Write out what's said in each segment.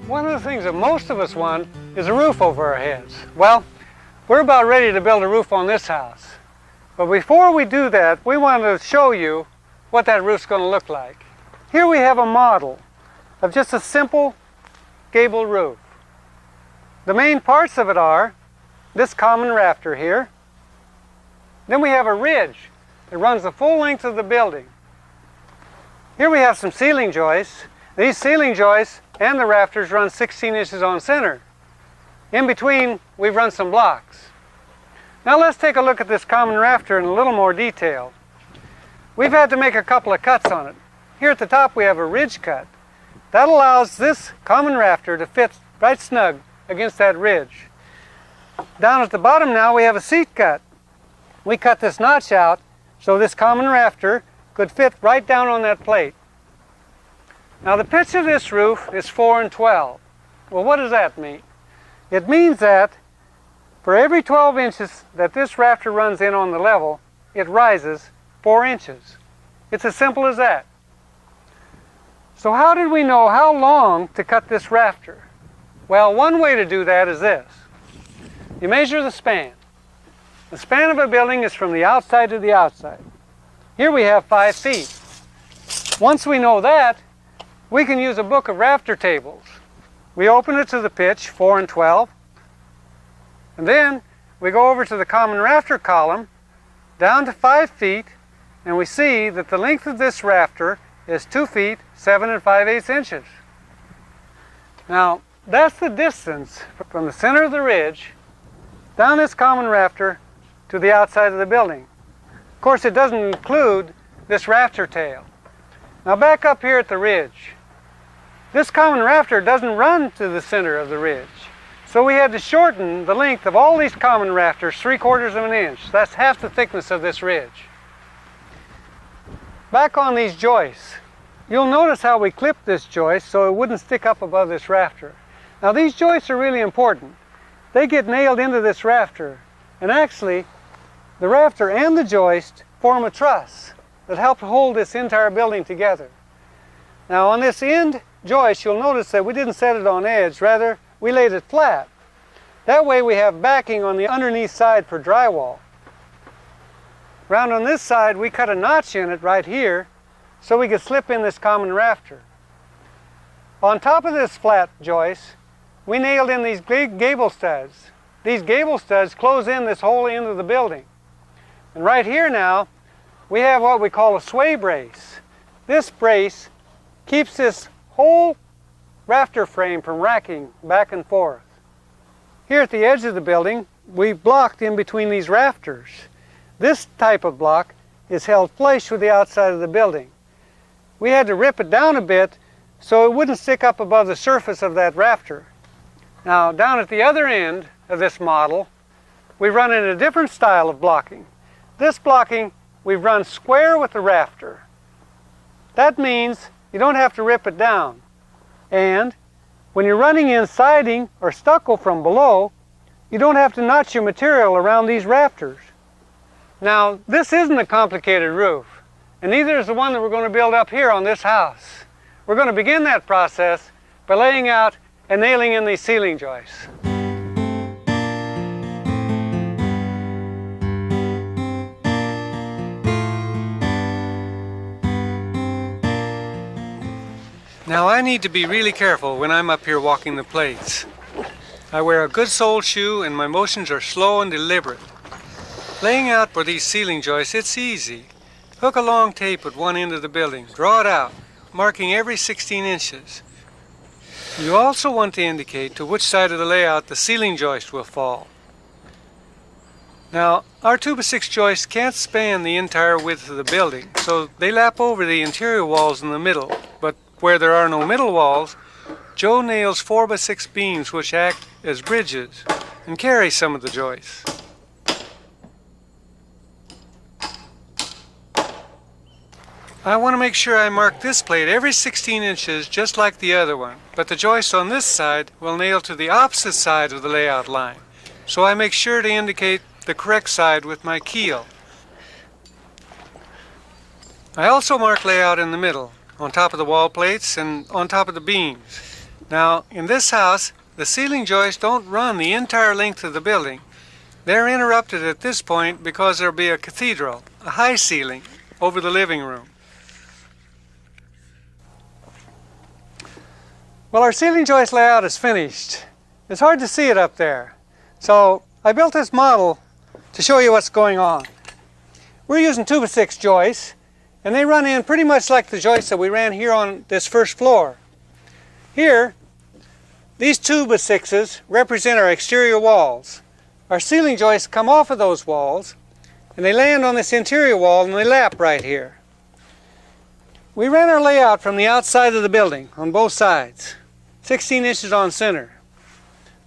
One of the things that most of us want is a roof over our heads. Well, we're about ready to build a roof on this house. But before we do that, we want to show you what that roof's going to look like. Here we have a model of just a simple gable roof. The main parts of it are this common rafter here. Then we have a ridge that runs the full length of the building. Here we have some ceiling joists. These ceiling joists and the rafters run 16 inches on center. In between, we've run some blocks. Now let's take a look at this common rafter in a little more detail. We've had to make a couple of cuts on it. Here at the top we have a ridge cut. That allows this common rafter to fit right snug against that ridge. Down at the bottom now we have a seat cut. We cut this notch out so this common rafter could fit right down on that plate. Now the pitch of this roof is 4 and 12. Well, what does that mean? It means that for every 12 inches that this rafter runs in on the level, it rises 4 inches. It's as simple as that. So how did we know how long to cut this rafter? Well, one way to do that is this. You measure the span. The span of a building is from the outside to the outside. Here we have 5 feet. Once we know that, we can use a book of rafter tables. We open it to the pitch, 4 and 12, and then we go over to the common rafter column, down to 5 feet, and we see that the length of this rafter is 2 feet, 7 and 5/8 inches. Now, that's the distance from the center of the ridge down this common rafter to the outside of the building. Of course, it doesn't include this rafter tail. Now back up here at the ridge. This common rafter doesn't run to the center of the ridge. So we had to shorten the length of all these common rafters 3/4 of an inch. That's half the thickness of this ridge. Back on these joists, you'll notice how we clipped this joist so it wouldn't stick up above this rafter. Now these joists are really important. They get nailed into this rafter, and actually the rafter and the joist form a truss that help hold this entire building together. Now on this end joist, you'll notice that we didn't set it on edge, rather we laid it flat. That way we have backing on the underneath side for drywall. Round on this side we cut a notch in it right here so we could slip in this common rafter. On top of this flat joist, we nailed in these big gable studs. These gable studs close in this whole end of the building. And right here now, we have what we call a sway brace. This brace keeps this whole rafter frame from racking back and forth. Here at the edge of the building, we blocked in between these rafters. This type of block is held flush with the outside of the building. We had to rip it down a bit so it wouldn't stick up above the surface of that rafter. Now, down at the other end of this model, we run in a different style of blocking. This blocking, we run square with the rafter. That means you don't have to rip it down. And when you're running in siding or stucco from below, you don't have to notch your material around these rafters. Now, this isn't a complicated roof, and neither is the one that we're going to build up here on this house. We're going to begin that process by laying out and nailing in these ceiling joists. Now I need to be really careful when I'm up here walking the plates. I wear a good sole shoe and my motions are slow and deliberate. Laying out for these ceiling joists, it's easy. Hook a long tape at one end of the building, draw it out, marking every 16 inches. You also want to indicate to which side of the layout the ceiling joist will fall. Now, our 2x6 joists can't span the entire width of the building, so they lap over the interior walls in the middle, but where there are no middle walls, Joe nails 4x6 beams which act as bridges and carry some of the joists. I want to make sure I mark this plate every 16 inches just like the other one, but the joist on this side will nail to the opposite side of the layout line, so I make sure to indicate the correct side with my keel. I also mark layout in the middle, on top of the wall plates and on top of the beams. Now, in this house, the ceiling joists don't run the entire length of the building. They're interrupted at this point because there'll be a cathedral, a high ceiling, over the living room. Well, our ceiling joist layout is finished. It's hard to see it up there. So I built this model to show you what's going on. We're using 2x6 joists, and they run in pretty much like the joists that we ran here on this first floor. Here, these 2x6s represent our exterior walls. Our ceiling joists come off of those walls, and they land on this interior wall, and they lap right here. We ran our layout from the outside of the building on both sides, 16 inches on center.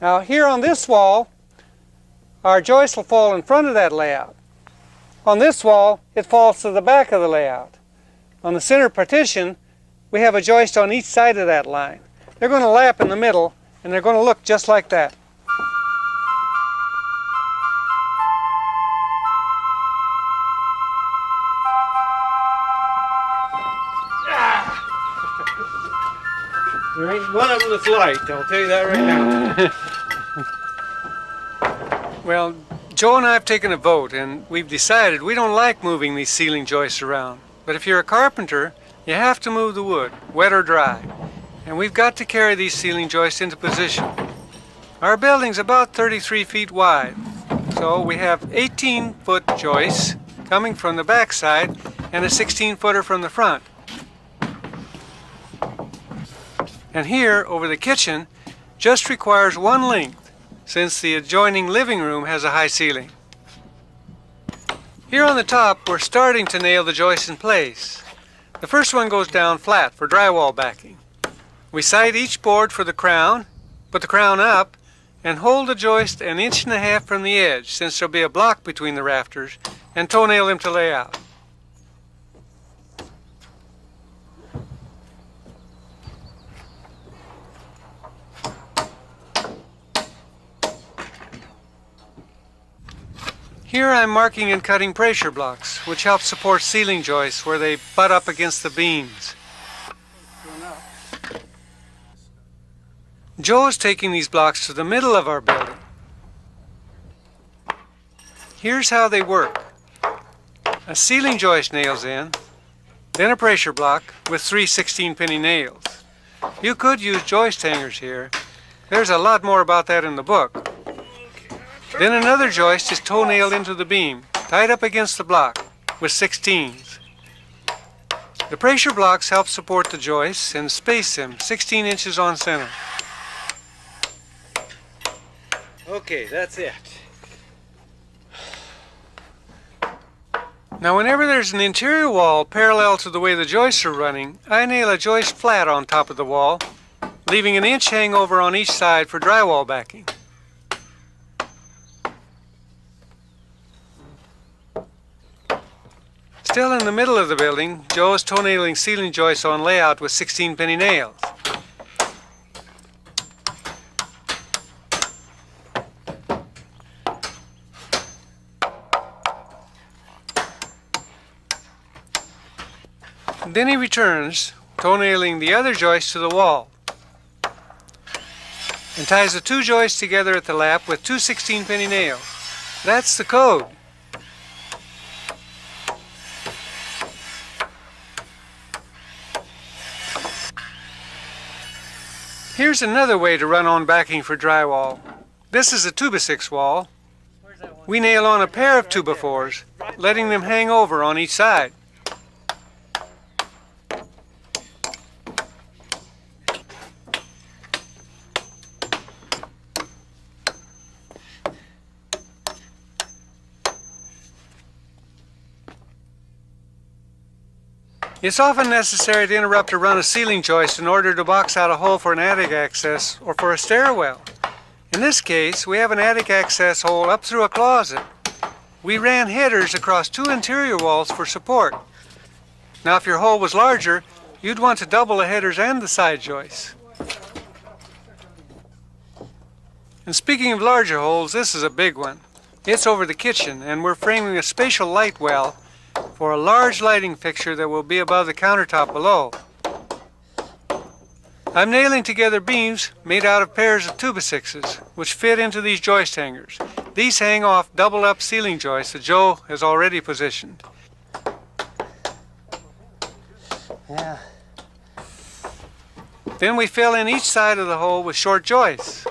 Now here on this wall, our joist will fall in front of that layout. On this wall, it falls to the back of the layout. On the center partition, we have a joist on each side of that line. They're going to lap in the middle, and they're going to look just like that. There ain't one of them that's light, I'll tell you that right now. Well, Joe and I have taken a vote, and we've decided we don't like moving these ceiling joists around. But if you're a carpenter, you have to move the wood, wet or dry. And we've got to carry these ceiling joists into position. Our building's about 33 feet wide, so we have 18-foot joists coming from the back side and a 16-footer from the front. And here, over the kitchen, just requires one length, since the adjoining living room has a high ceiling. Here on the top, we're starting to nail the joists in place. The first one goes down flat for drywall backing. We side each board for the crown, put the crown up, and hold the joist 1.5 inches from the edge, since there'll be a block between the rafters, and toenail them to lay out. Here I'm marking and cutting pressure blocks, which help support ceiling joists where they butt up against the beams. Joe is taking these blocks to the middle of our building. Here's how they work. A ceiling joist nails in, then a pressure block with 3 16-penny nails. You could use joist hangers here. There's a lot more about that in the book. Then another joist is toe-nailed into the beam, tied up against the block with 16s. The pressure blocks help support the joists and space them 16 inches on center. Okay, that's it. Now whenever there's an interior wall parallel to the way the joists are running, I nail a joist flat on top of the wall, leaving 1 inch hangover on each side for drywall backing. Still in the middle of the building, Joe is toe-nailing ceiling joists on layout with 16-penny nails. Then he returns, toe-nailing the other joist to the wall, and ties the 2 joists together at the lap with 2 16-penny nails. That's the code. Here's another way to run on backing for drywall. This is a 2x6 wall. We nail on a pair of 2x4s, letting them hang over on each side. It's often necessary to interrupt a run of ceiling joist in order to box out a hole for an attic access or for a stairwell. In this case, we have an attic access hole up through a closet. We ran headers across 2 interior walls for support. Now if your hole was larger, you'd want to double the headers and the side joists. And speaking of larger holes, this is a big one. It's over the kitchen, and we're framing a spatial light well for a large lighting fixture that will be above the countertop below. I'm nailing together beams made out of pairs of 2x6s, which fit into these joist hangers. These hang off double-up ceiling joists that Joe has already positioned. Yeah. Then we fill in each side of the hole with short joists.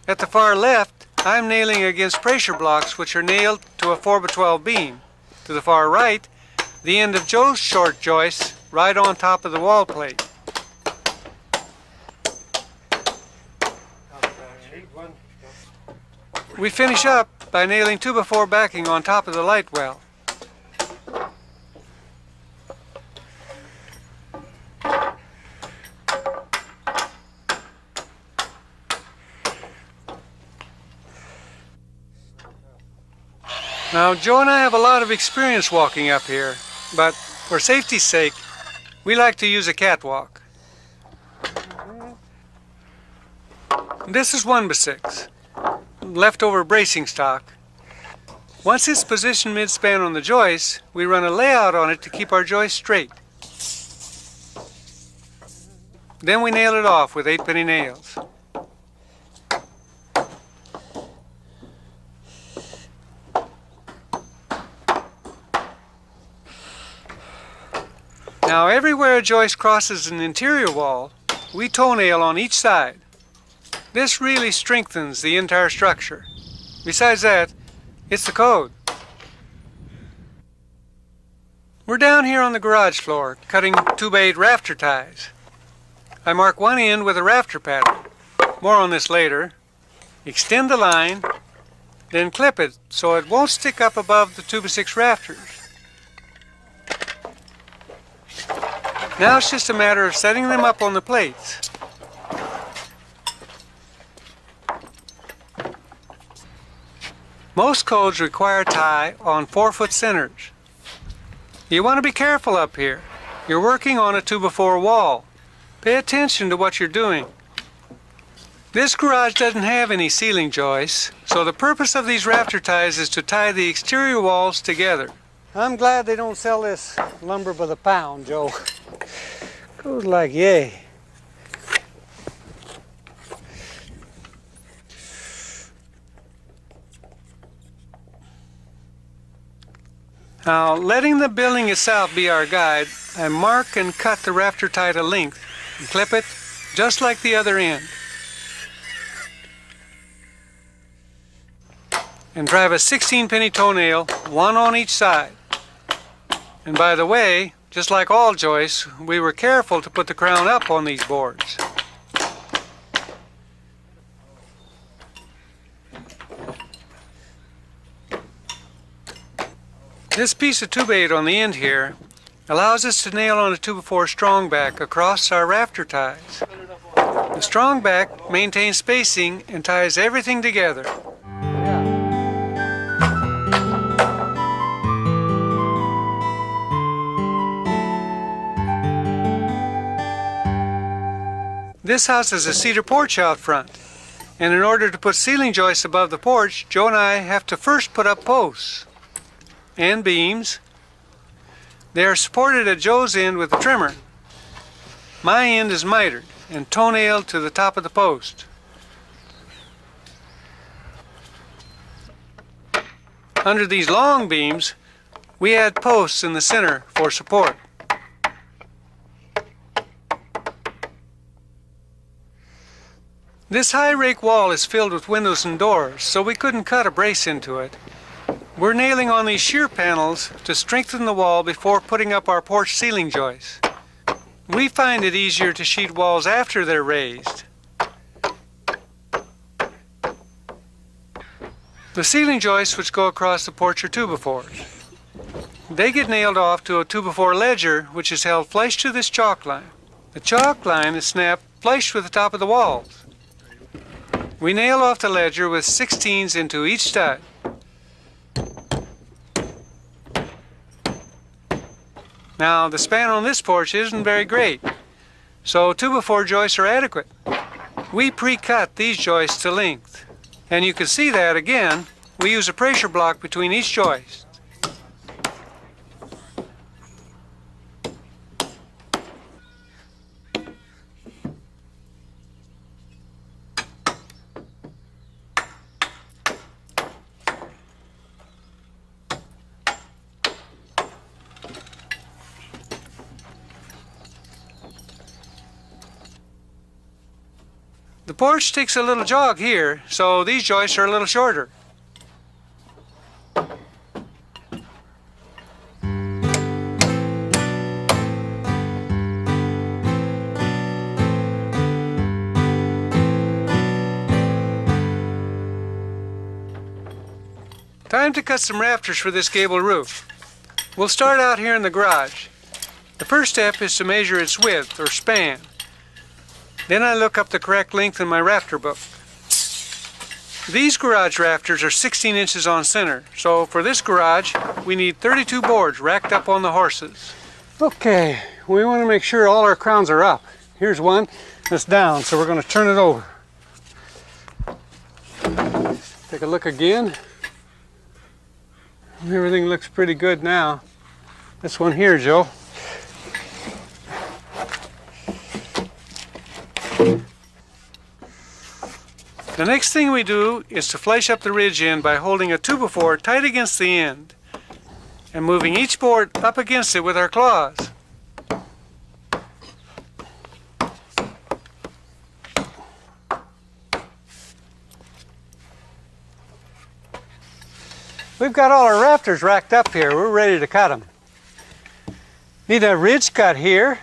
At the far left, I'm nailing against pressure blocks which are nailed to a 4x12 beam. To the far right, the end of Joe's short joists right on top of the wall plate. We finish up by nailing 2x4 backing on top of the light well. Now, Joe and I have a lot of experience walking up here, but for safety's sake, we like to use a catwalk. This is 1x6, leftover bracing stock. Once it's positioned mid-span on the joist, we run a layout on it to keep our joist straight. Then we nail it off with 8-penny nails. Now, everywhere a joist crosses an interior wall, we toenail on each side. This really strengthens the entire structure. Besides that, it's the code. We're down here on the garage floor, cutting 2x8 rafter ties. I mark one end with a rafter pattern. More on this later. Extend the line, then clip it so it won't stick up above the 2x6 rafters. Now it's just a matter of setting them up on the plates. Most codes require tie on 4-foot centers. You want to be careful up here. You're working on a 2x4 wall. Pay attention to what you're doing. This garage doesn't have any ceiling joists, so the purpose of these rafter ties is to tie the exterior walls together. I'm glad they don't sell this lumber by the pound, Joe. Goes like yay. Now, letting the building itself be our guide, I mark and cut the rafter tie to length and clip it just like the other end. And drive a 16-penny toenail, one on each side. And by the way, just like all joists, we were careful to put the crown up on these boards. This piece of 2x8 on the end here allows us to nail on a 2x4 strong back across our rafter ties. The strong back maintains spacing and ties everything together. This house has a cedar porch out front, and in order to put ceiling joists above the porch, Joe and I have to first put up posts and beams. They are supported at Joe's end with a trimmer. My end is mitered and toenailed to the top of the post. Under these long beams, we add posts in the center for support. This high rake wall is filled with windows and doors, so we couldn't cut a brace into it. We're nailing on these shear panels to strengthen the wall before putting up our porch ceiling joists. We find it easier to sheet walls after they're raised. The ceiling joists which go across the porch are 2x4s. They get nailed off to a 2x4 ledger which is held flush to this chalk line. The chalk line is snapped flush with the top of the walls. We nail off the ledger with 16s into each stud. Now, the span on this porch isn't very great, so 2x4 joists are adequate. We pre-cut these joists to length, and you can see that again. We use a pressure block between each joist. The porch takes a little jog here, so these joists are a little shorter. Time to cut some rafters for this gable roof. We'll start out here in the garage. The first step is to measure its width or span. Then I look up the correct length in my rafter book. These garage rafters are 16 inches on center, so for this garage we need 32 boards racked up on the horses. Okay, we want to make sure all our crowns are up. Here's one that's down, so we're going to turn it over. Take a look again. Everything looks pretty good now. This one here, Joe. The next thing we do is to flash up the ridge end by holding a 2x4 tight against the end and moving each board up against it with our claws. We've got all our rafters racked up here. We're ready to cut them. Need a ridge cut here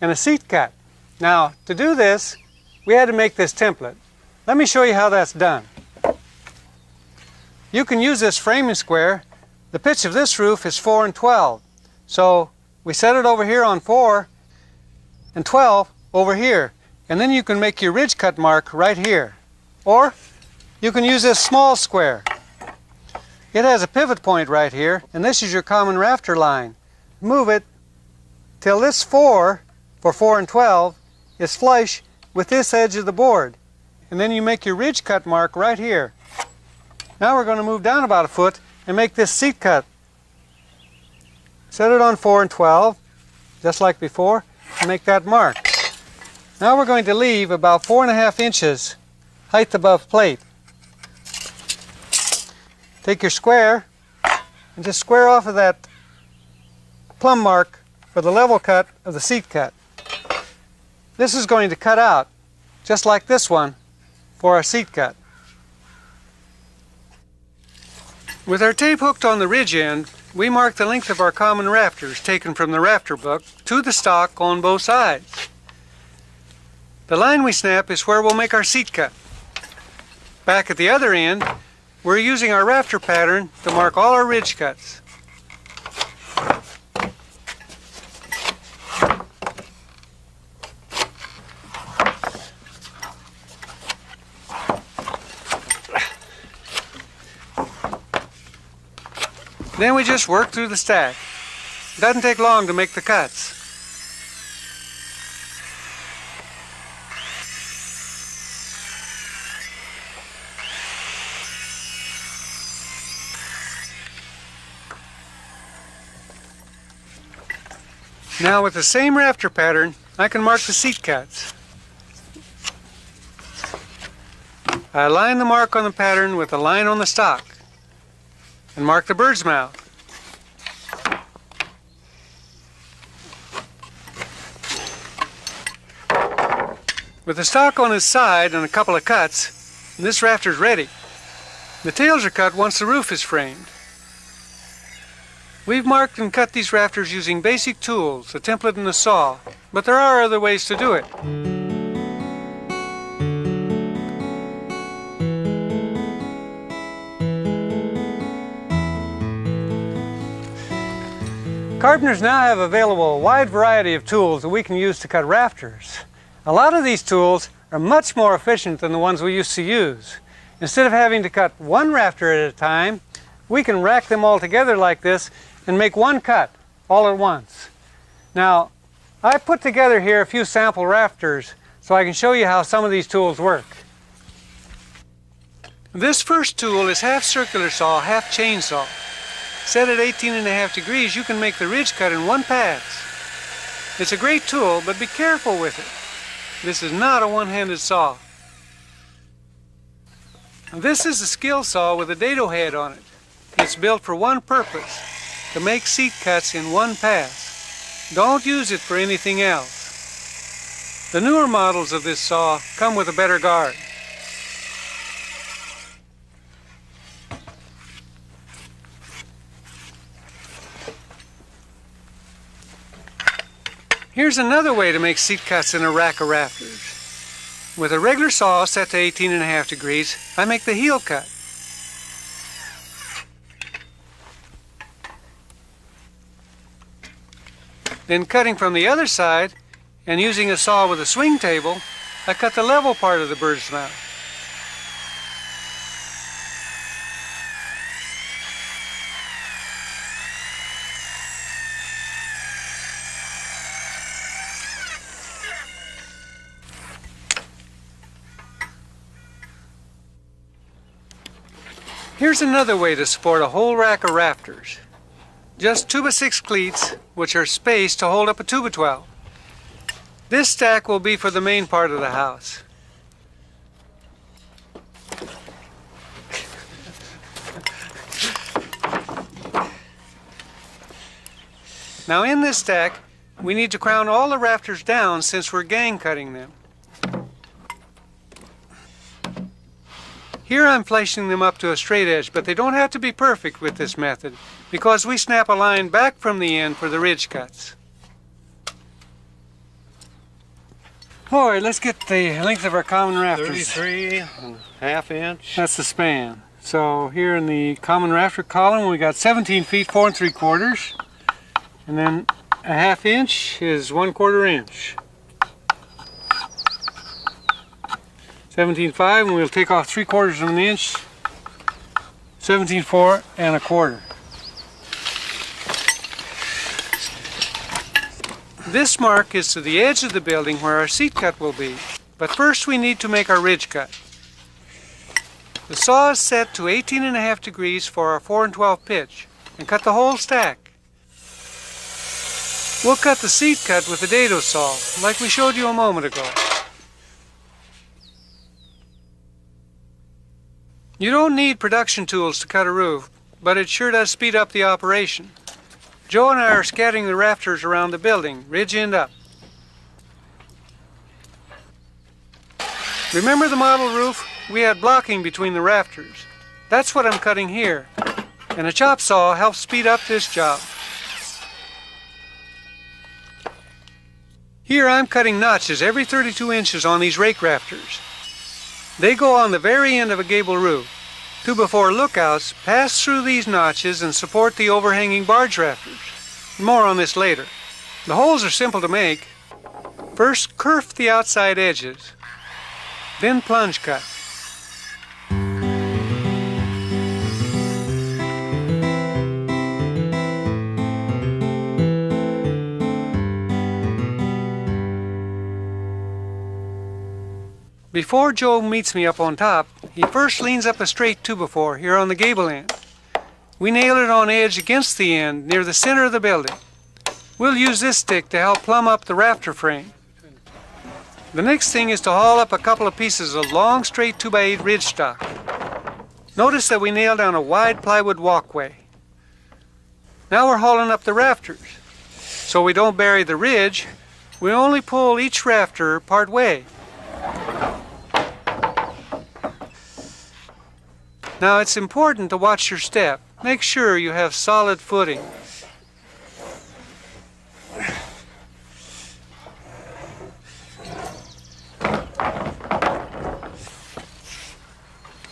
and a seat cut. Now, to do this, we had to make this template. Let me show you how that's done. You can use this framing square. The pitch of this roof is 4 and 12. So we set it over here on 4 and 12 over here. And then you can make your ridge cut mark right here. Or you can use this small square. It has a pivot point right here, and this is your common rafter line. Move it till this 4 for 4 and 12 is flush with this edge of the board. And then you make your ridge cut mark right here. Now we're going to move down about a foot and make this seat cut. Set it on 4 and 12, just like before, and make that mark. Now we're going to leave about 4.5 inches height above plate. Take your square and just square off of that plumb mark for the level cut of the seat cut. This is going to cut out, just like this one, for our seat cut. With our tape hooked on the ridge end, we mark the length of our common rafters taken from the rafter book to the stock on both sides. The line we snap is where we'll make our seat cut. Back at the other end, we're using our rafter pattern to mark all our ridge cuts. Then we just work through the stack. It doesn't take long to make the cuts. Now with the same rafter pattern, I can mark the seat cuts. I align the mark on the pattern with the line on the stock and mark the bird's mouth. With the stock on its side and a couple of cuts, this rafter's ready. The tails are cut once the roof is framed. We've marked and cut these rafters using basic tools, a template and a saw, but there are other ways to do it. Carpenters now have available a wide variety of tools that we can use to cut rafters. A lot of these tools are much more efficient than the ones we used to use. Instead of having to cut one rafter at a time, we can rack them all together like this and make one cut all at once. Now, I put together here a few sample rafters so I can show you how some of these tools work. This first tool is half circular saw, half chainsaw. Set at 18.5 degrees, you can make the ridge cut in one pass. It's a great tool, but be careful with it. This is not a one-handed saw. This is a skill saw with a dado head on it. It's built for one purpose, to make seat cuts in one pass. Don't use it for anything else. The newer models of this saw come with a better guard. Here's another way to make seat cuts in a rack of rafters. With a regular saw set to 18.5 degrees, I make the heel cut. Then cutting from the other side, and using a saw with a swing table, I cut the level part of the bird's mouth. Here's another way to support a whole rack of rafters. Just 2x6 cleats, which are spaced to hold up a 2x12. This stack will be for the main part of the house. Now in this stack, we need to crown all the rafters down since we're gang cutting them. Here I'm fleshing them up to a straight edge, but they don't have to be perfect with this method because we snap a line back from the end for the ridge cuts. All right, let's get the length of our common rafters. 33.5 inch. That's the span. So here in the common rafter column, we got 17 feet 4 3/4, and then a 1/2 inch is 1/4 inch. 17.5, and we'll take off 3/4 of an inch. 17.4 1/4. This mark is to the edge of the building where our seat cut will be. But first we need to make our ridge cut. The saw is set to 18.5 degrees for our 4 12 pitch, and cut the whole stack. We'll cut the seat cut with the dado saw, like we showed you a moment ago. You don't need production tools to cut a roof, but it sure does speed up the operation. Joe and I are scattering the rafters around the building, ridge end up. Remember the model roof? We had blocking between the rafters. That's what I'm cutting here, and a chop saw helps speed up this job. Here I'm cutting notches every 32 inches on these rake rafters. They go on the very end of a gable roof. 2x4 lookouts pass through these notches and support the overhanging barge rafters. More on this later. The holes are simple to make. First, kerf the outside edges, then plunge cut. Before Joe meets me up on top, he first leans up a straight 2x4 here on the gable end. We nail it on edge against the end near the center of the building. We'll use this stick to help plumb up the rafter frame. The next thing is to haul up a couple of pieces of long straight 2x8 ridge stock. Notice that we nailed down a wide plywood walkway. Now we're hauling up the rafters. So we don't bury the ridge, we only pull each rafter part way. Now it's important to watch your step. Make sure you have solid footing.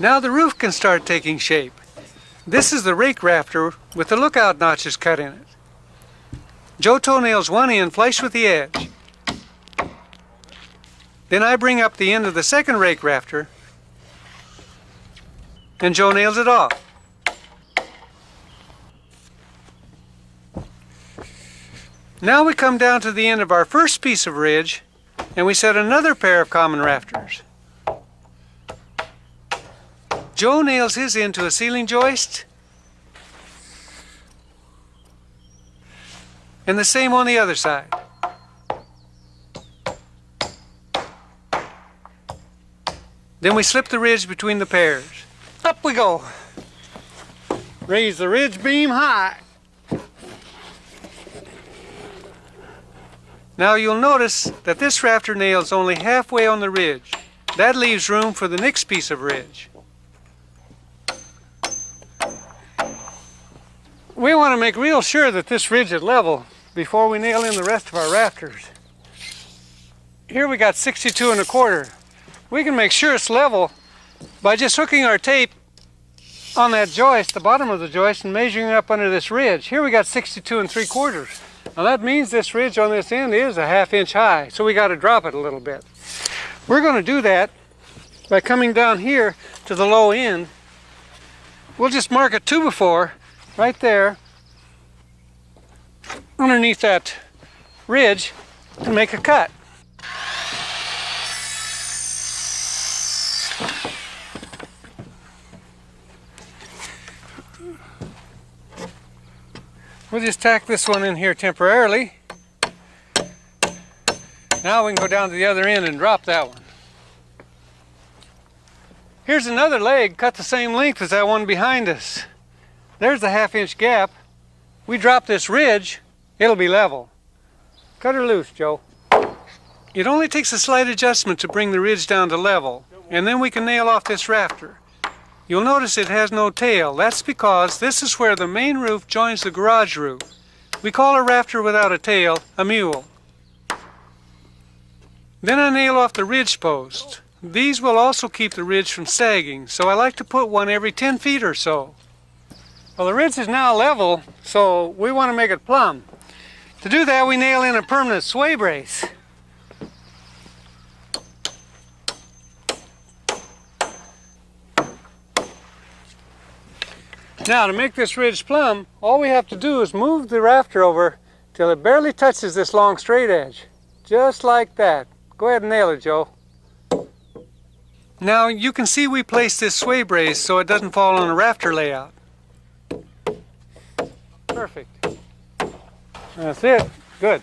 Now the roof can start taking shape. This is the rake rafter with the lookout notches cut in it. Joe toenails one end flush with the edge. Then I bring up the end of the second rake rafter, and Joe nails it off. Now we come down to the end of our first piece of ridge, and we set another pair of common rafters. Joe nails his end to a ceiling joist, and the same on the other side. Then we slip the ridge between the pairs. Up we go. Raise the ridge beam high. Now you'll notice that this rafter nails only halfway on the ridge. That leaves room for the next piece of ridge. We want to make real sure that this ridge is level before we nail in the rest of our rafters. Here we got 62 1/4. We can make sure it's level by just hooking our tape on that joist, the bottom of the joist, and measuring up under this ridge. Here we got 62 3/4. Now that means this ridge on this end is a 1/2 inch high, so we got to drop it a little bit. We're going to do that by coming down here to the low end. We'll just mark a 2x4 right there underneath that ridge and make a cut. We'll just tack this one in here temporarily. Now we can go down to the other end and drop that one. Here's another leg cut the same length as that one behind us. There's the 1/2 inch gap. We drop this ridge, it'll be level. Cut her loose, Joe. It only takes a slight adjustment to bring the ridge down to level, and then we can nail off this rafter. You'll notice it has no tail. That's because this is where the main roof joins the garage roof. We call a rafter without a tail a mule. Then I nail off the ridge posts. These will also keep the ridge from sagging, so I like to put one every 10 feet or so. Well, the ridge is now level, so we want to make it plumb. To do that, we nail in a permanent sway brace. Now, to make this ridge plumb, all we have to do is move the rafter over till it barely touches this long straight edge. Just like that. Go ahead and nail it, Joe. Now, you can see we placed this sway brace so it doesn't fall on a rafter layout. Perfect. That's it. Good.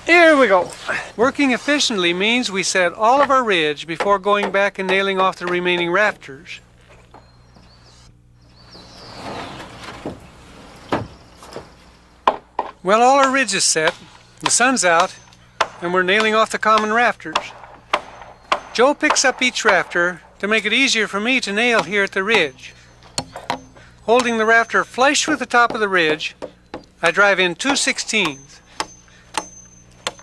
Here we go. Working efficiently means we set all of our ridge before going back and nailing off the remaining rafters. Well, all our ridge is set, the sun's out, and we're nailing off the common rafters. Joe picks up each rafter to make it easier for me to nail here at the ridge. Holding the rafter flush with the top of the ridge, I drive in 2/16.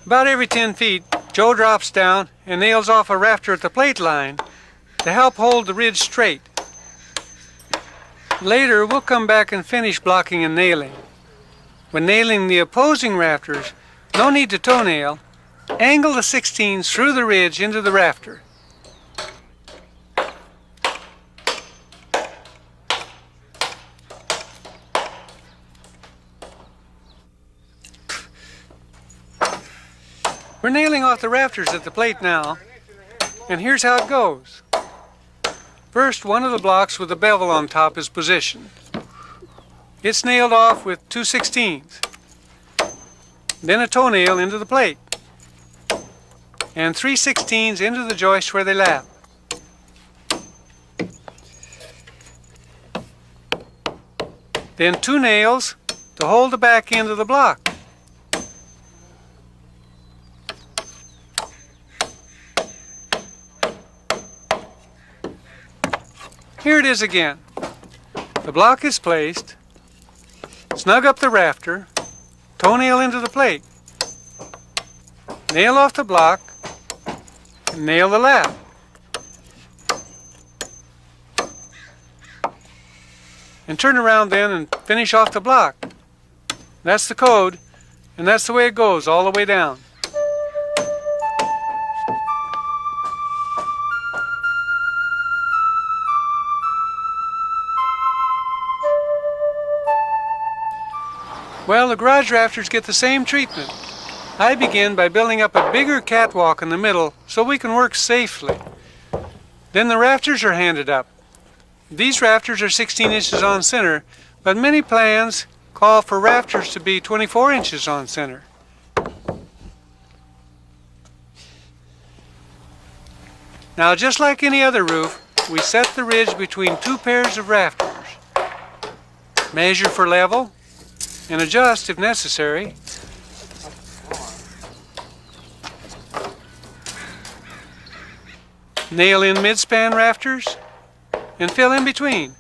About every 10 feet, Joe drops down and nails off a rafter at the plate line to help hold the ridge straight. Later, we'll come back and finish blocking and nailing. When nailing the opposing rafters, no need to toe nail. Angle the 16s through the ridge into the rafter. We're nailing off the rafters at the plate now, and here's how it goes. First, one of the blocks with the bevel on top is positioned. It's nailed off with 2/16. Then a toenail into the plate, and 3/16 into the joist where they lap. Then 2 nails to hold the back end of the block. Here it is again. The block is placed, snug up the rafter, toenail into the plate, nail off the block, and nail the lap. And turn around then and finish off the block. That's the code, and that's the way it goes all the way down. Well, the garage rafters get the same treatment. I begin by building up a bigger catwalk in the middle so we can work safely. Then the rafters are handed up. These rafters are 16 inches on center, but many plans call for rafters to be 24 inches on center. Now, just like any other roof, we set the ridge between 2 pairs of rafters. Measure for level, and adjust if necessary. Nail in mid-span rafters and fill in between.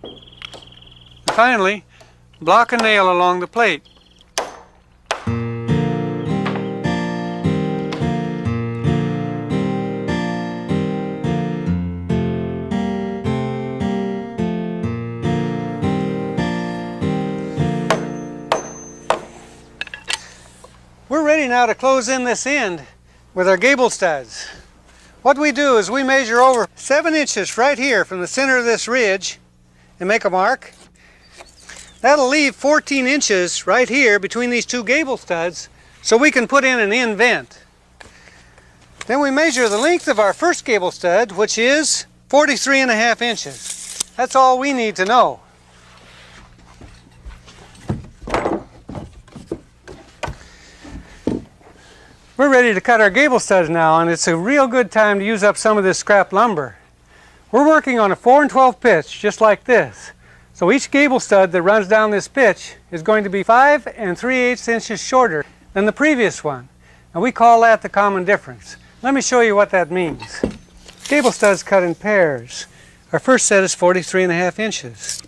And finally, block a nail along the plate. We're ready now to close in this end with our gable studs. What we do is we measure over 7 inches right here from the center of this ridge and make a mark. That'll leave 14 inches right here between these two gable studs so we can put in an end vent. Then we measure the length of our first gable stud, which is 43.5 inches. That's all we need to know. We're ready to cut our gable studs now, and it's a real good time to use up some of this scrap lumber. We're working on a 4 1/12 pitch, just like this. So each gable stud that runs down this pitch is going to be 5 3/8 inches shorter than the previous one. And we call that the common difference. Let me show you what that means. Gable studs cut in pairs. Our first set is 43.5 inches.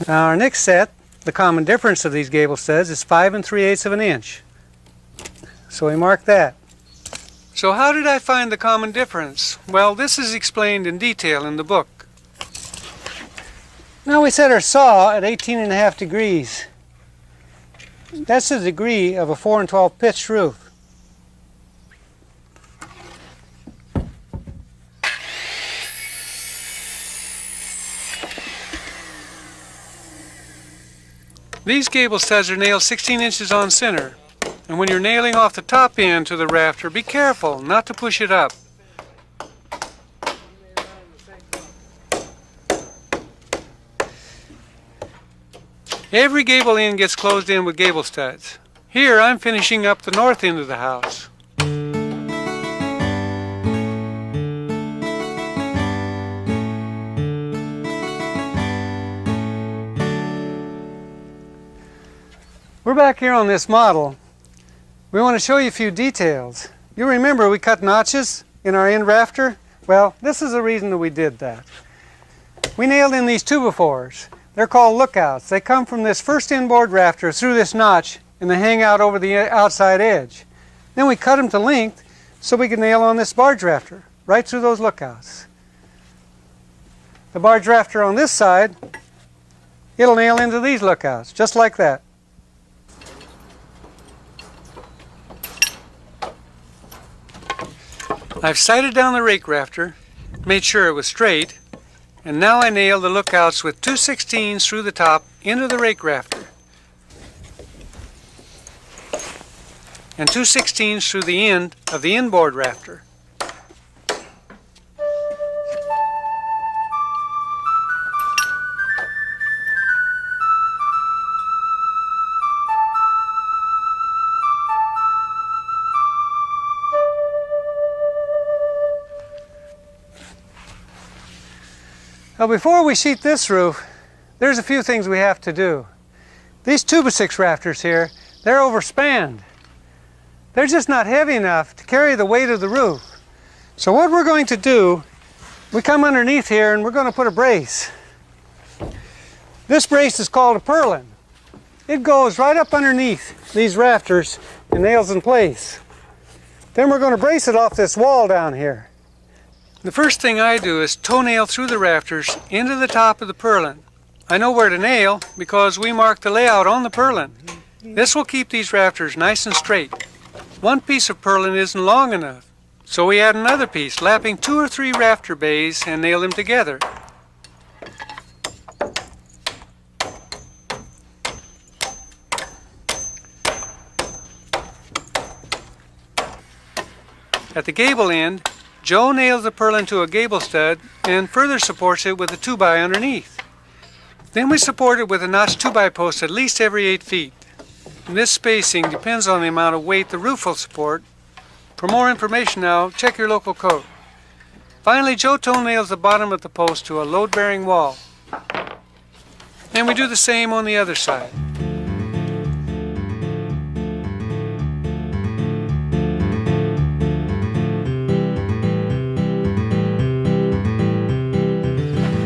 Now our next set, the common difference of these gable studs, is 5 3/8 of an inch. So we mark that. So how did I find the common difference? Well, this is explained in detail in the book. Now we set our saw at 18.5 degrees. That's the degree of a 4 1/12 pitched roof. These gable studs are nailed 16 inches on center. And when you're nailing off the top end to the rafter, be careful not to push it up. Every gable end gets closed in with gable studs. Here I'm finishing up the north end of the house. We're back here on this model. We want to show you a few details. You remember we cut notches in our end rafter? Well, this is the reason that we did that. We nailed in these 2x4s. They're called lookouts. They come from this first inboard rafter through this notch and they hang out over the outside edge. Then we cut them to length so we can nail on this barge rafter right through those lookouts. The barge rafter on this side, it'll nail into these lookouts just like that. I've sighted down the rake rafter, made sure it was straight, and now I nail the lookouts with 2/16 through the top into the rake rafter and 2/16 through the end of the inboard rafter. Now before we sheet this roof, there's a few things we have to do. These 2x6 rafters here, they're overspanned. They're just not heavy enough to carry the weight of the roof. So what we're going to do, we come underneath here and we're going to put a brace. This brace is called a purlin. It goes right up underneath these rafters and nails in place. Then we're going to brace it off this wall down here. The first thing I do is toe nail through the rafters into the top of the purlin. I know where to nail because we mark the layout on the purlin. This will keep these rafters nice and straight. One piece of purlin isn't long enough, so we add another piece, lapping 2 or 3 rafter bays and nail them together. At the gable end, Joe nails the purlin to a gable stud and further supports it with a 2x underneath. Then we support it with a notched 2x post at least every 8 feet. And this spacing depends on the amount of weight the roof will support. For more information now, check your local code. Finally, Joe toenails the bottom of the post to a load-bearing wall. And we do the same on the other side.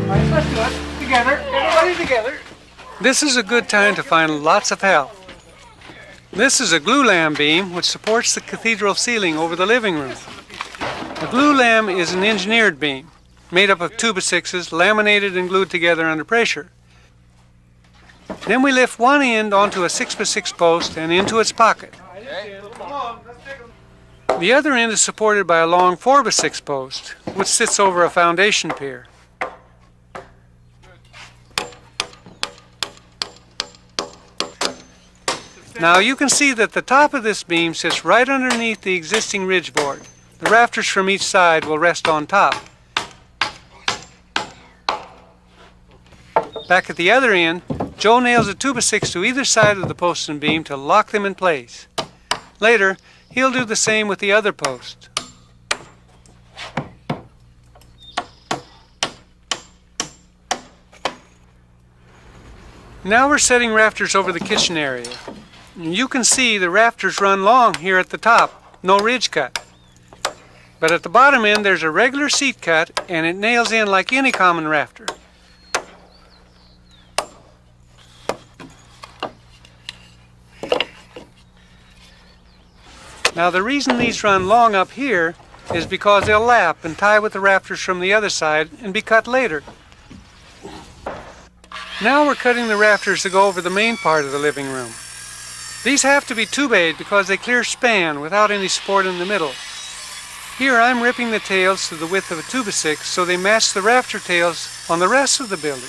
Alright, let's do it. Together. Everybody together. This is a good time to find lots of help. This is a Glulam beam which supports the cathedral ceiling over the living room. A Glulam is an engineered beam made up of 2x6s laminated and glued together under pressure. Then we lift one end onto a 6x6 post and into its pocket. The other end is supported by a long 4x6 post which sits over a foundation pier. Now you can see that the top of this beam sits right underneath the existing ridge board. The rafters from each side will rest on top. Back at the other end, Joe nails a 2x6 to either side of the post and beam to lock them in place. Later, he'll do the same with the other post. Now we're setting rafters over the kitchen area. You can see the rafters run long here at the top, no ridge cut. But at the bottom end there's a regular seat cut and it nails in like any common rafter. Now the reason these run long up here is because they'll lap and tie with the rafters from the other side and be cut later. Now we're cutting the rafters to go over the main part of the living room. These have to be 2-bayed because they clear span without any support in the middle. Here I'm ripping the tails to the width of a 2x6 so they match the rafter tails on the rest of the building.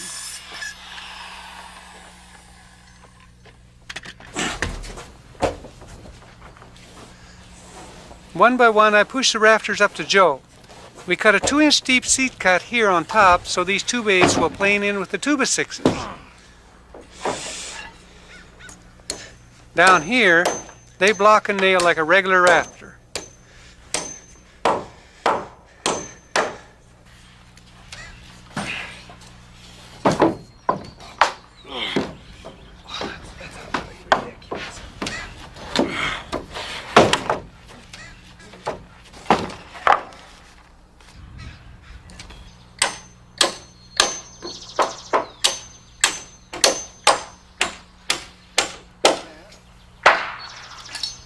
One by one I push the rafters up to Joe. We cut a 2-inch deep seat cut here on top so these 2-bays will plane in with the 2x6s. Down here, they block and nail like a regular rafter.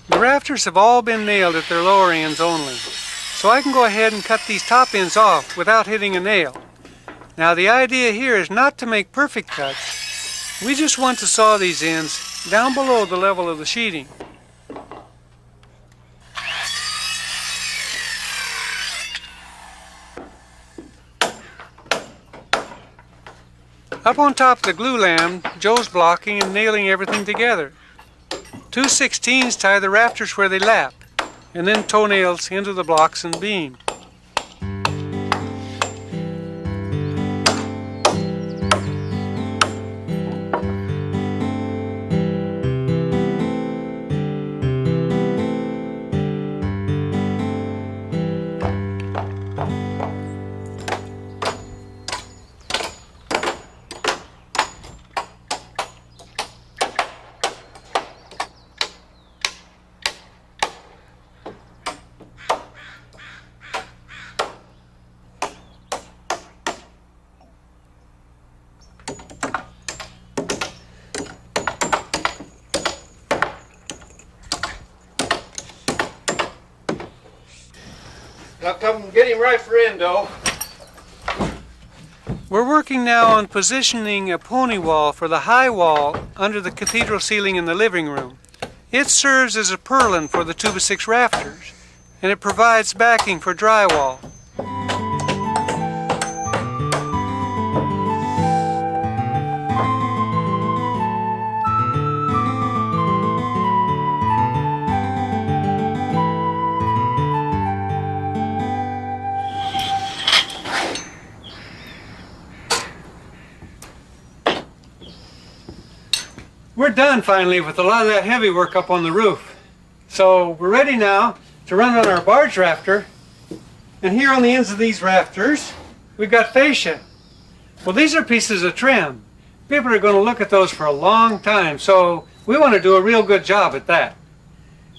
The rafters have all been nailed at their lower ends only, so I can go ahead and cut these top ends off without hitting a nail. Now the idea here is not to make perfect cuts. We just want to saw these ends down below the level of the sheeting. Up on top of the Glulam, Joe's blocking and nailing everything together. 2 16s tie the rafters where they lap, and then toenails into the blocks and beam. Now come get him right for endo. We're working now on positioning a pony wall for the high wall under the cathedral ceiling in the living room. It serves as a purlin for the 2x6 rafters, and it provides backing for drywall. We're done finally with a lot of that heavy work up on the roof. So we're ready now to run on our barge rafter And here on the ends of these rafters, we've got fascia. Well, these are pieces of trim. People are going to look at those for a long time, so we want to do a real good job at that.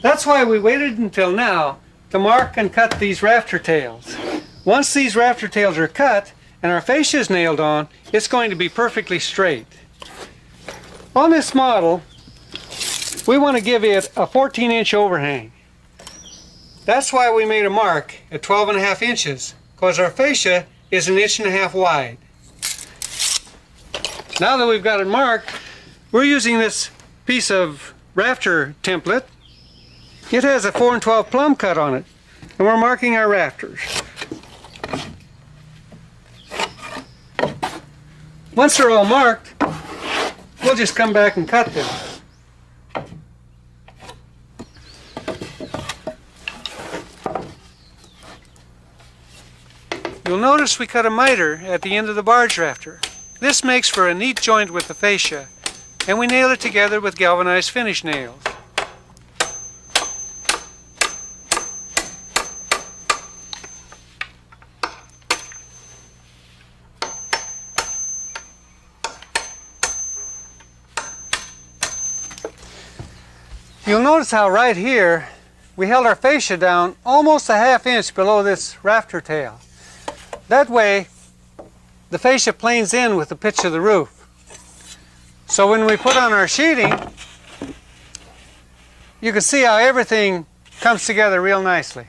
That's why we waited until now to mark and cut these rafter tails. Once these rafter tails are cut and our fascia is nailed on, it's going to be perfectly straight. On this model, we want to give it a 14-inch overhang. That's why we made a mark at 12.5 inches, because our fascia is 1.5 inches wide. Now that we've got it marked, we're using this piece of rafter template. It has a 4-12 plumb cut on it, and we're marking our rafters. Once they're all marked, we'll just come back and cut them. You'll notice we cut a miter at the end of the barge rafter. This makes for a neat joint with the fascia, and we nail it together with galvanized finish nails. You'll notice how right here we held our fascia down almost a 1/2 inch below this rafter tail. That way the fascia planes in with the pitch of the roof. So when we put on our sheeting, you can see how everything comes together real nicely.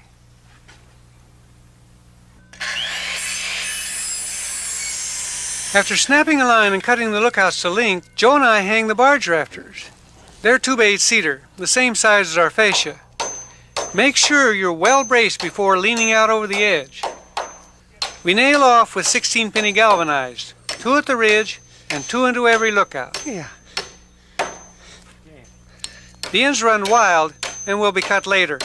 After snapping a line and cutting the lookouts to length, Joe and I hang the barge rafters. They're 2x8 cedar, the same size as our fascia. Make sure you're well braced before leaning out over the edge. We nail off with 16-penny galvanized, 2 at the ridge and 2 into every lookout. Yeah. The ends run wild and will be cut later.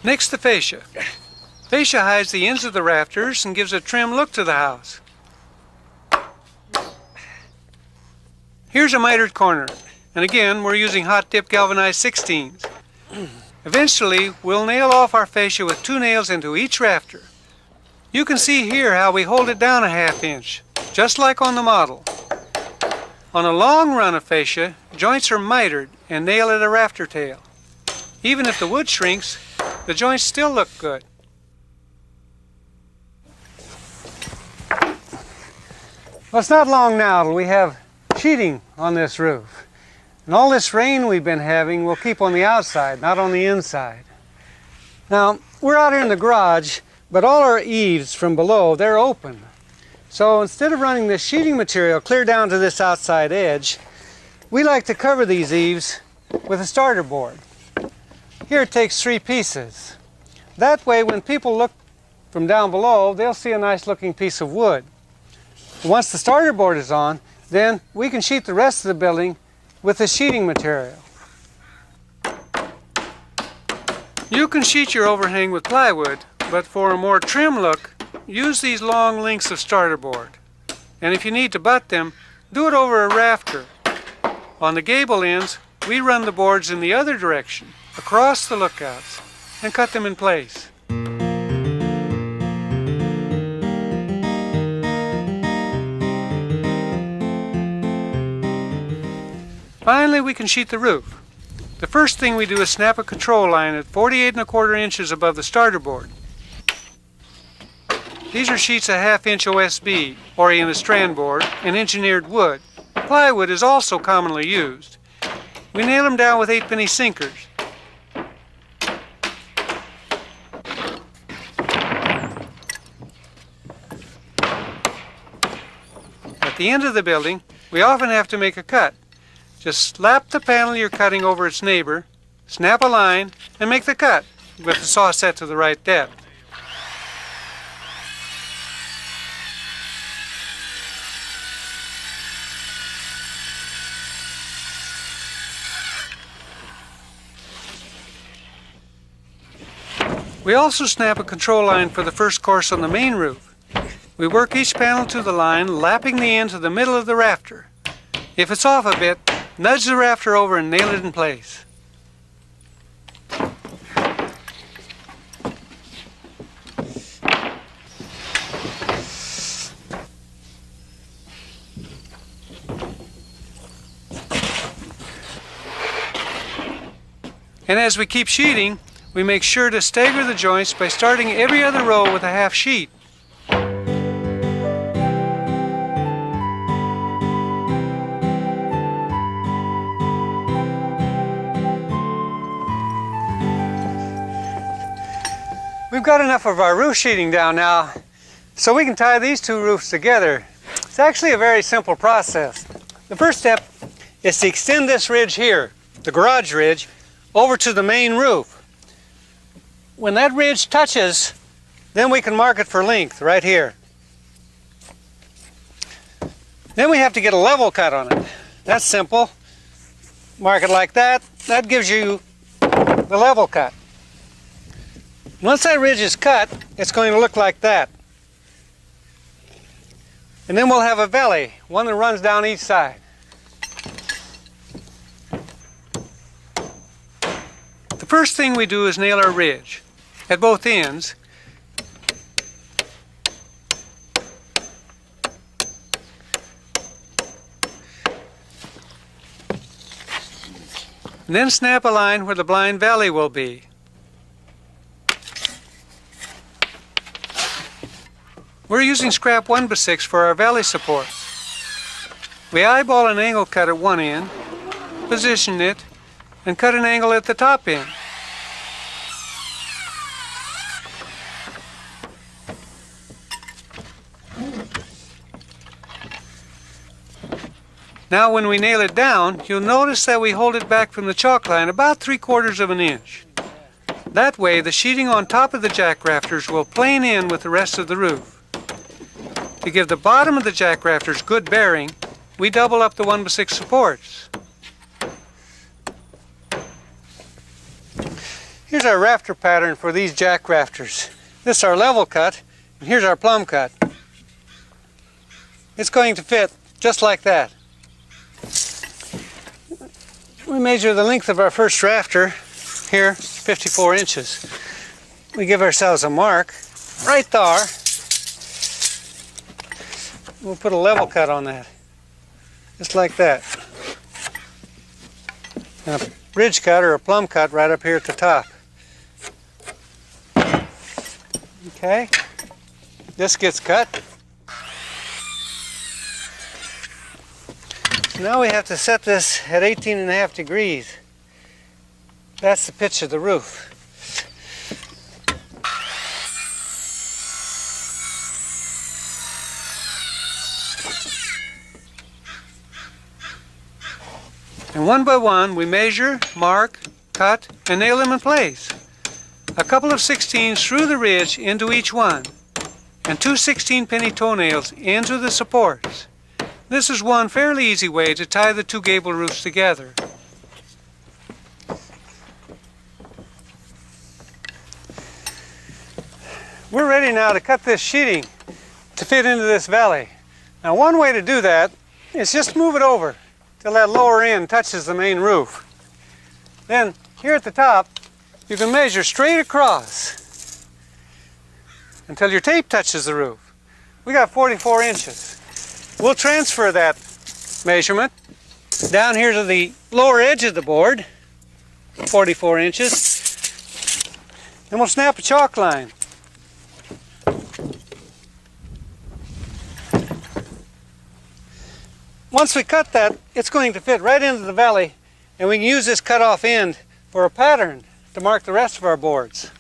Next, the fascia. Fascia hides the ends of the rafters and gives a trim look to the house. Here's a mitered corner, and again we're using hot dip galvanized 16s. Eventually we'll nail off our fascia with 2 nails into each rafter. You can see here how we hold it down a 1/2 inch, just like on the model. On a long run of fascia, joints are mitered and nailed at a rafter tail. Even if the wood shrinks, the joints still look good. Well, it's not long now till we have sheeting on this roof. And all this rain we've been having will keep on the outside, not on the inside. Now, we're out here in the garage, but all our eaves from below, they're open. So instead of running this sheeting material clear down to this outside edge, we like to cover these eaves with a starter board. Here it takes 3 pieces. That way when people look from down below, they'll see a nice looking piece of wood. Once the starter board is on, then we can sheet the rest of the building with the sheeting material. You can sheet your overhang with plywood, but for a more trim look, use these long lengths of starter board. And if you need to butt them, do it over a rafter. On the gable ends, we run the boards in the other direction, across the lookouts, and cut them in place. Finally, we can sheet the roof. The first thing we do is snap a control line at 48¼ inches above the starter board. These are sheets of 1/2 inch OSB, oriented strand board, and engineered wood. Plywood is also commonly used. We nail them down with 8-penny sinkers. At the end of the building, we often have to make a cut. Just slap the panel you're cutting over its neighbor, snap a line, and make the cut with the saw set to the right depth. We also snap a control line for the first course on the main roof. We work each panel to the line, lapping the end to the middle of the rafter. If it's off a bit, nudge the rafter over and nail it in place. And as we keep sheeting, we make sure to stagger the joints by starting every other row with a half sheet. We've got enough of our roof sheeting down now, so we can tie these two roofs together. It's actually a very simple process. The first step is to extend this ridge here, the garage ridge, over to the main roof. When that ridge touches, then we can mark it for length right here. Then we have to get a level cut on it. That's simple. Mark it like that. That gives you the level cut. Once that ridge is cut, it's going to look like that. And then we'll have a valley, one that runs down each side. The first thing we do is nail our ridge at both ends. And then snap a line where the blind valley will be. We're using scrap 1x6 for our valley support. We eyeball an angle cut at one end, position it, and cut an angle at the top end. Now when we nail it down, you'll notice that we hold it back from the chalk line about 3/4 of an inch. That way the sheeting on top of the jack rafters will plane in with the rest of the roof. To give the bottom of the jack rafters good bearing, we double up the 1x6 supports. Here's our rafter pattern for these jack rafters. This is our level cut, and here's our plumb cut. It's going to fit just like that. We measure the length of our first rafter, here, 54 inches. We give ourselves a mark right there. We'll put a level cut on that, just like that. And a bridge cut or a plumb cut right up here at the top. Okay, this gets cut. Now we have to set this at 18.5 degrees. That's the pitch of the roof. And one by one, we measure, mark, cut, and nail them in place. A couple of 16s through the ridge into each one, and 2 16-penny toenails into the supports. This is one fairly easy way to tie the two gable roofs together. We're ready now to cut this sheeting to fit into this valley. Now one way to do that is just move it over till that lower end touches the main roof. Then here at the top, you can measure straight across until your tape touches the roof. We got 44 inches. We'll transfer that measurement down here to the lower edge of the board, 44 inches. Then we'll snap a chalk line. Once we cut that, it's going to fit right into the valley, and we can use this cut off end for a pattern to mark the rest of our boards.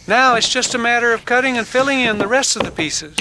Now it's just a matter of cutting and filling in the rest of the pieces.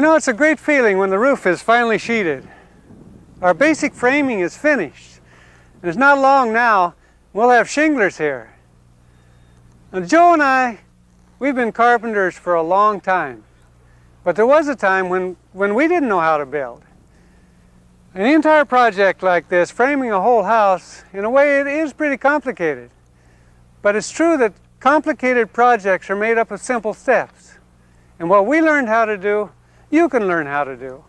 You know, it's a great feeling when the roof is finally sheeted. Our basic framing is finished. And it's not long now, we'll have shinglers here. Now, Joe and I, we've been carpenters for a long time. But there was a time when we didn't know how to build. An entire project like this, framing a whole house, in a way it is pretty complicated. But it's true that complicated projects are made up of simple steps. And what we learned how to do, you can learn how to do.